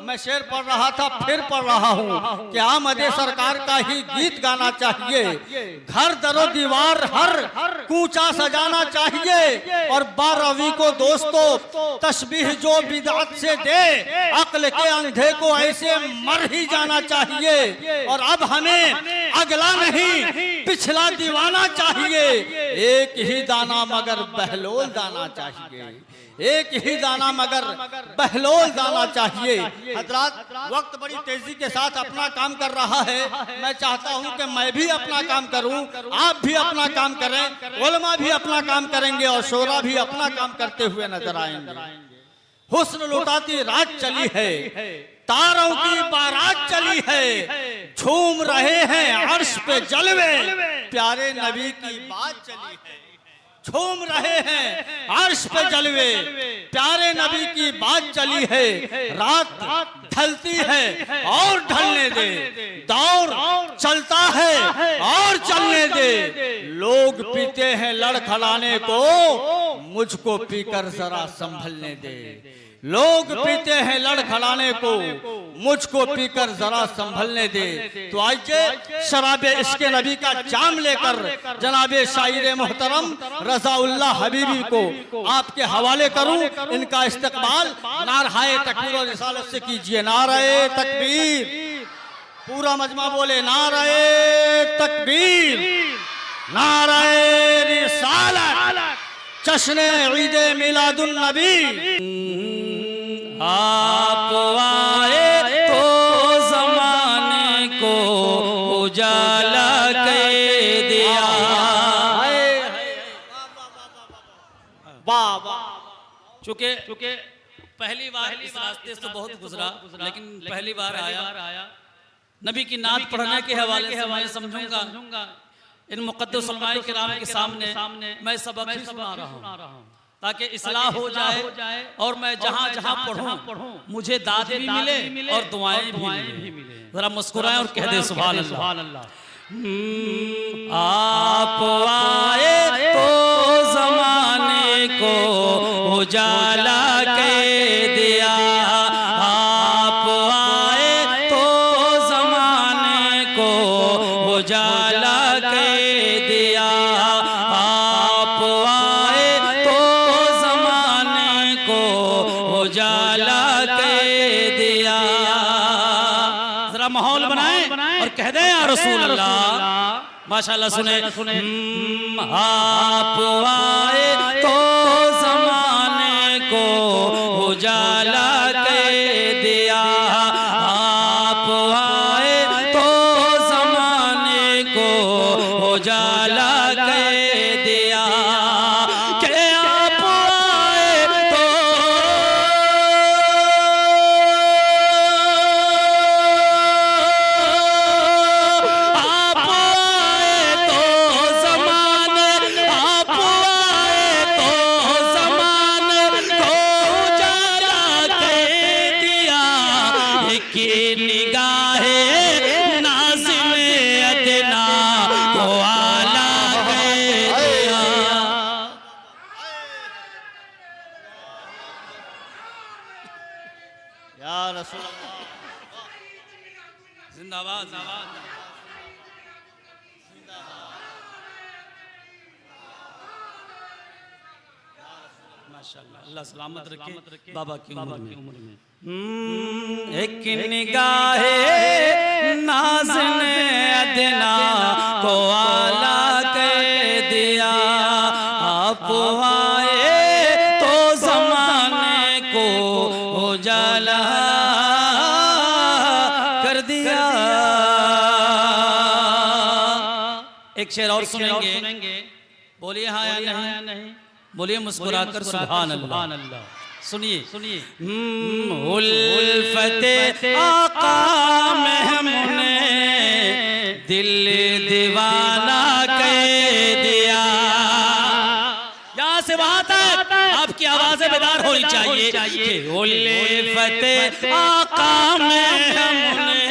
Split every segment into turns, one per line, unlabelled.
मैं शेर पढ़ रहा था फिर पढ़ रहा हूँ कि आमदे सरकार का ही गीत गाना चाहिए, घर दरो दीवार हर कूचा सजाना चाहिए, और 12वीं को दोस्तों तस्बीह जो बिदअत से दे, अक्ल के अंधे को ऐसे मर ही जाना चाहिए। और अब हमें अगला नहीं पिछला दीवाना चाहिए, एक ही दाना मगर बहलोल दाना चाहिए, एक ही दाना मगर बहलोल दाना चाहिए। हजरात, वक्त बड़ी तेजी के साथ अपना काम कर रहा है, मैं चाहता हूं कि मैं भी अपना काम करूं, आप भी अपना काम करें, उलमा भी अपना काम करेंगे और शोरा भी अपना काम करते हुए नजर आएंगे। हुस्न लुटाती रात चली है, तारों की बारात चली है, झूम रहे हैं अर्श पे जलवे, प्यारे नबी की बात चली है। झूम रहे हैं अर्श पे जलवे, प्यारे नबी की बात चली है। रात ढलती है और ढलने दे, दौर चलता है और चलने दे। लोग पीते हैं लड़खड़ाने को, मुझको पीकर जरा संभलने दे। लोग पीते हैं लड़खड़ाने को, मुझको पीकर जरा संभलने दे। तो आइए शराबे इश्क़ नबी का जाम लेकर जनाबे शायर मोहतरम रज़ाउल्लाह हबीबी को आपके हवाले करूं। इनका इस्तकबाल नाराए तकबीर और रिसालत से कीजिए। नाराए तकबीर, पूरा मजमा बोले नाराए तकबीर, नाराए रिसालत, जश्न ईद मिलादुन नबी।
आप आए तो ज़माने को उजाला कर दिया। चूँकि पहली बार इस रास्ते से बहुत गुजरा, लेकिन पहली बार आया नबी की नात पढ़ने के हवाले से मैं समझूंगा इन मुक़द्दस उलमाए किराम के सामने मैं सबक ही सुना रहा हूँ, ताकि इस्लाह हो जाए और मैं जहाँ जहाँ पढ़ूँ मुझे दाद भी मिले और दुआएं भी मिले। जरा मुस्कुराएं और कह दे सुभान अल्लाह। आप आए तो ज़माने को उजाला कर दिया, आप आए तो ज़माने को उजाला कर दिया, आप आए तो ज़माने को उजाला कर दिया। जरा माहौल बनाए और कह दे या रसूल अल्लाह। माशाल्लाह सुने। आप आए तो ज़माने को उजाला कर दिया, आप आए तो ज़माने को उजाला कर दिया। के आप आए तो आप आए तो ज़माने, आप आए तो ज़माने को उजाला कर दिया। एक निगाहे नाज़िम अदना को आला कर दिया।
या रसूल अल्लाह,
जिंदाबाद जिंदाबाद। माशाअल्लाह, अल्लाह सलामत रखे बाबा की उम्र में। एक निगाहे नाज़िम अदना को आला कर दिया, आप आए तो ज़माने को उजाला कर दिया। एक शेर और सुनेंगे, बोलिए हाँ या नहीं, बोलिए मुस्कुराकर सुभान अल्लाह। सुनिए। उल्फते आका महमूद ने दिल दीवाना कर दिया। यहाँ से वहाँ तक आपकी आवाज़ें बेदार होनी चाहिए कि उल्फते आका महमूद ने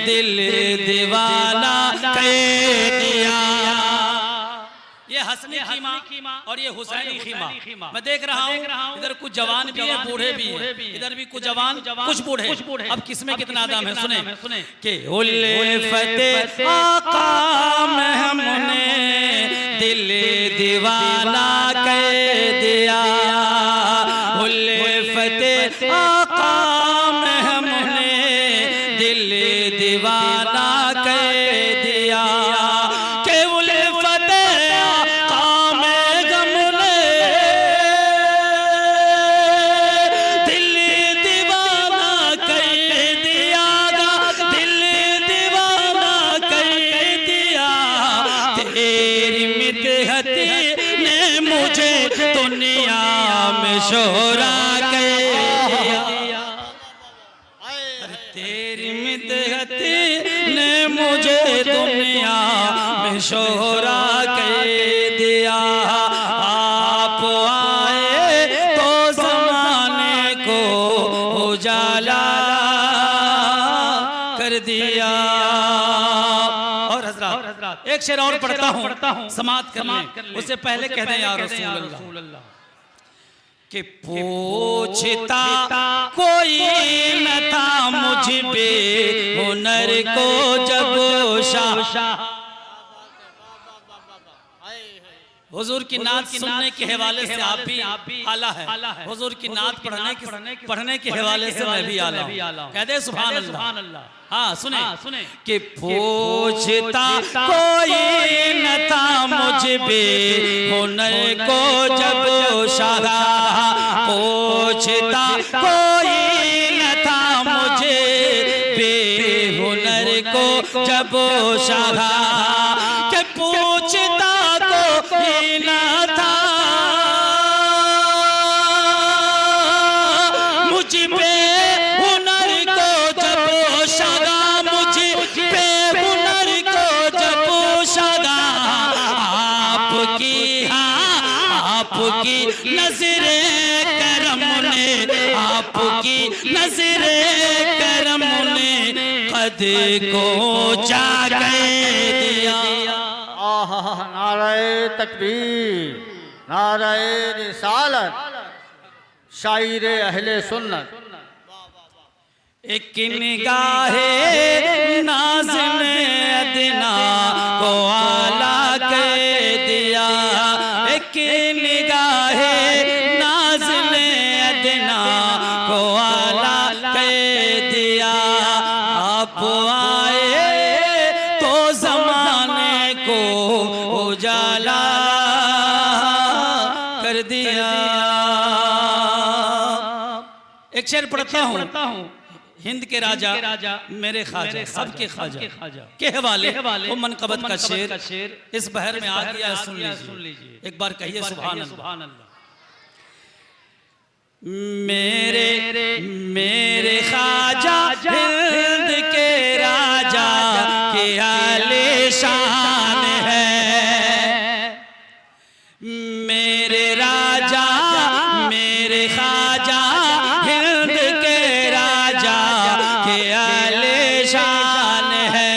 दिल दीवाना कर दिया। हसनी खीमा और ये हुसैनी खीमा। मैं देख रहा हूँ इधर कुछ जवान भी है, बूढ़े भी है, इधर भी कुछ जवान कुछ बूढ़े। अब किसमें कितना दम है सुने कि उल्फत आका में हमने दिल दीवाना कह दिया, उल्फत आका में हमने दिल दीवाना कह दिया, के उल्फत आका में हमने दिल दीवाना कह दिया, दिल दीवाना कह दिया, तेरी मिदहत ने मुझे दुनिया में शोहरा कह दिया, तेरी मिदहत ने मुझे दुनिया में शोहरा कह दिया। आप आए तो ज़माने को उजाला कर दिया। और हज़रात एक शेर और पढ़ता हूँ समाप्त कर लें, उससे पहले कह दें या रसूल अल्लाह कि पूछता कोई न था मुझ पे हुनर को जब शाह। हुजूर की नात सुनने के हवाले से आप भी आला है, हुजूर की नात पढ़ने के हवाले से मैं भी आला हूं। कह दे सुभान अल्लाह। हाँ सुने कि पूछता कोई न था मुझ पे हुनर को जब शाह, पूछता कोई न था मुझे पे हुनर को जब शाह, के पूछता कोई न था मुझ पे हुनर को जब शाह, मुझ पे हुनर को जब शाह, आपकी नजरे करम ने, आपकी नजरे करम ने कद को ऊंचा कर दिया।
नारे तकबीर, नारे रिसालत, शायर अहले सुन्नत।
एक निगाहे नाज़िम अदना को आला कह दिया, एक निगाहे नाज़िम अदना को आला कह दिया। आप आए तो ज़माने को उजाला कर दिया। एक शेर पढ़ता हूँ हिंद के राजा मेरे ख्वाजा सबके ख्वाजा के हवाले वो मनकबत का शेर इस बहर में आ गया, सुन लीजिए एक बार कहिए सुभान अल्लाह। मेरे ख्वाजा हिंद के राजा के आले शान है, मेरे राजा मेरे ख्वाजा हिंद के राजा के आले शान है,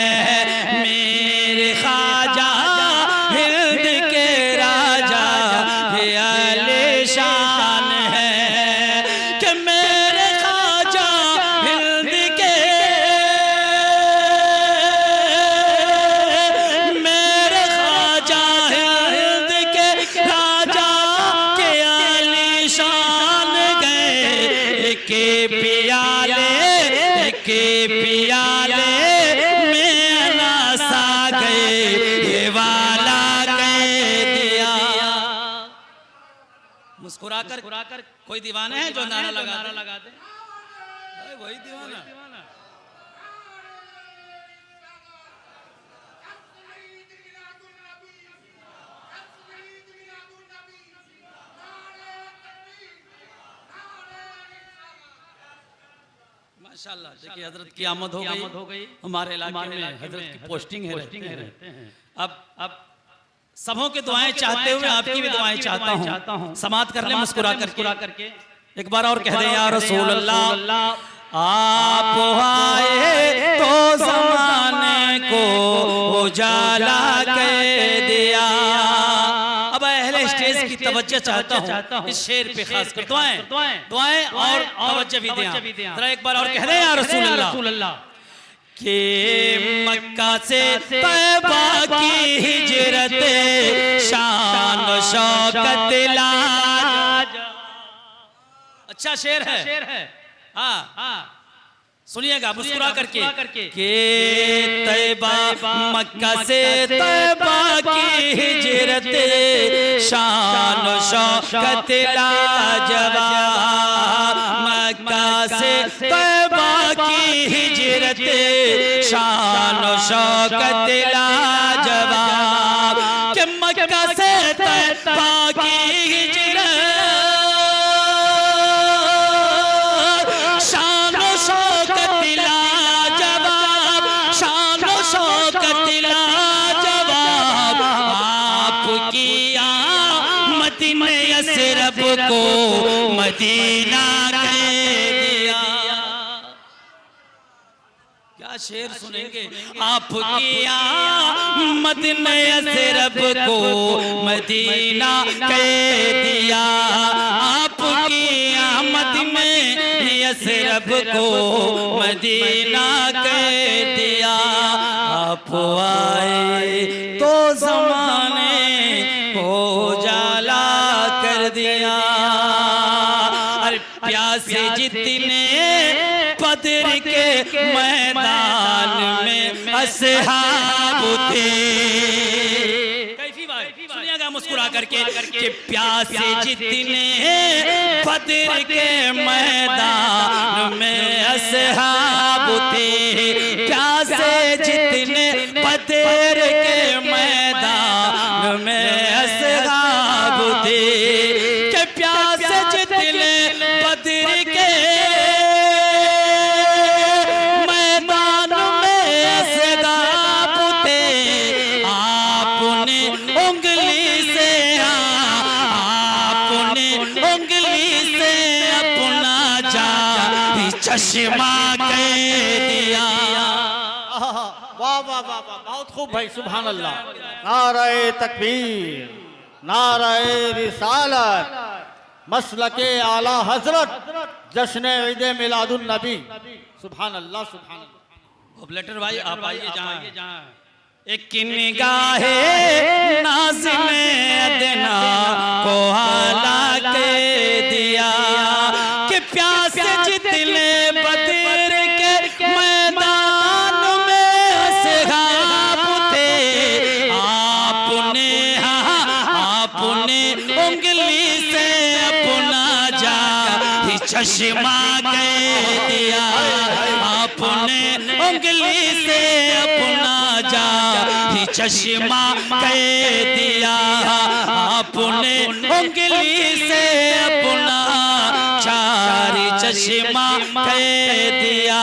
मेरे ख्वाजा हिंद के राजा के आले शान है, कि मेरे ख्वाजा हिंद के मेरे ख्वाजा हिंद के राजा के आले शान गए, के पियाले में नासा गए, ये वाला कह दिया। मुस्कुरा कर कोई दीवाना है जो नारा लगा दे, वही दीवाना। माशाल्लाह देखिए हजरत की आमद हो गई हमारे इलाके में, हजरत की पोस्टिंग है रहते हैं। अब सबों की दुआएं चाहते हुए आपकी भी दुआएं चाहता हूँ, समाप्त कर ले मुस्कुरा करके एक बार और कह दें या रसूल अल्लाह। आप आए तो ज़माने को उजाला कह दिया। अब तवज्जो चाहता हूँ इस शेर पे खास कर। दुआएं और तवज्जो भी दें। जरा एक बार और कह दें या रसूल अल्लाह के मक्का से तैबा की हिजरत शान शौकत लाज। अच्छा शेर है। हाँ सुनिएगा मुस्कुरा करके के तैबा मक्का से तैबा की हिजरत शान शौकत लाजवाब। मक्का से तैबा की हिजरत शान शौकत लाजवाब। के मक्का से तैबा की हिजरत रब को मदीना कह दिया। क्या शेर सुनेंगे। आपकी आमद ने रब को मदीना कह दिया। आपकी आमद में रब को मदीना कह दिया। आप आए तो ज़माने को जाला कर दिया। अरे प्यासे जितने बदर के मैदान में असहाब थे। सुनिएगा मुस्कुरा करके कि प्यासे जितने बदर के मैदान में असहाब थे। प्यासे जितने बदर के मैदान में असहाब थे। के प्यासे जितने बदर के मैदान में असहाब थे। आपने उंगली से अपना जारी चश्मा कह दिया।
वाह वाह वाह वाह, बहुत खूब भाई, सुभान अल्लाह। नारे तकबीर, नारे रिसालत, मसलके आला हजरत, जश्न ईद मिलादुन नबी। सुभान अल्लाह सुभान अल्लाह।
लेटर भाई आप आइए जहाँ एक निगाहे नाज़ ने अदना को आला के दिया। कि प्यासे जितने बदर के मैदान में असहाब थे। आपने उंगली से अपना जारी चश्मा कह दिया। आपने उंगली से अपना जारी चश्मा कह दिया। आपने उंगली से अपना जारी चश्मा कह दिया।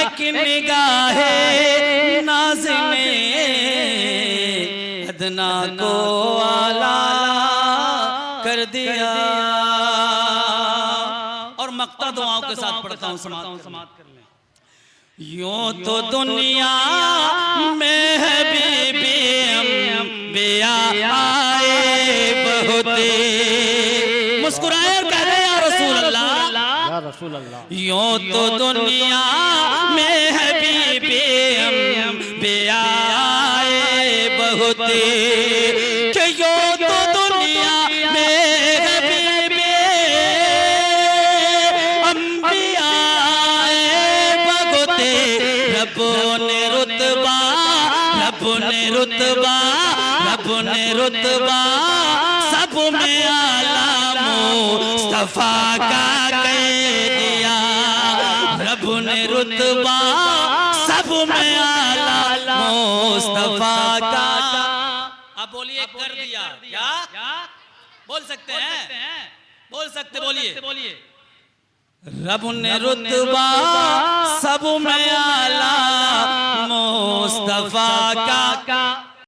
एक निगाहे नाज़ ने अदना को आला कर दिया। और मक्ता दुआओं के साथ पढ़ता हूँ, समाप्त कर लें। यूं तो दुनिया में हबीबी अंबिया आए बहुत। मुस्कुराए और कह रहे या रसूल अल्लाह,
या रसूल अल्लाह।
यूं तो दुनिया में हबीबी अंबिया आए बहुत। कि यूं तो दुनिया में हबीबी अंबिया आए बहुत। रब ने रुतबा सब में आला मुस्तफा का कह दिया। रब ने रुतबा सब में आला मुस्तफा का। अब बोलिए कर दिया। क्या बोल सकते हैं? बोल सकते, बोलिए। रब ने रुतबा सब में आला मुस्तफा का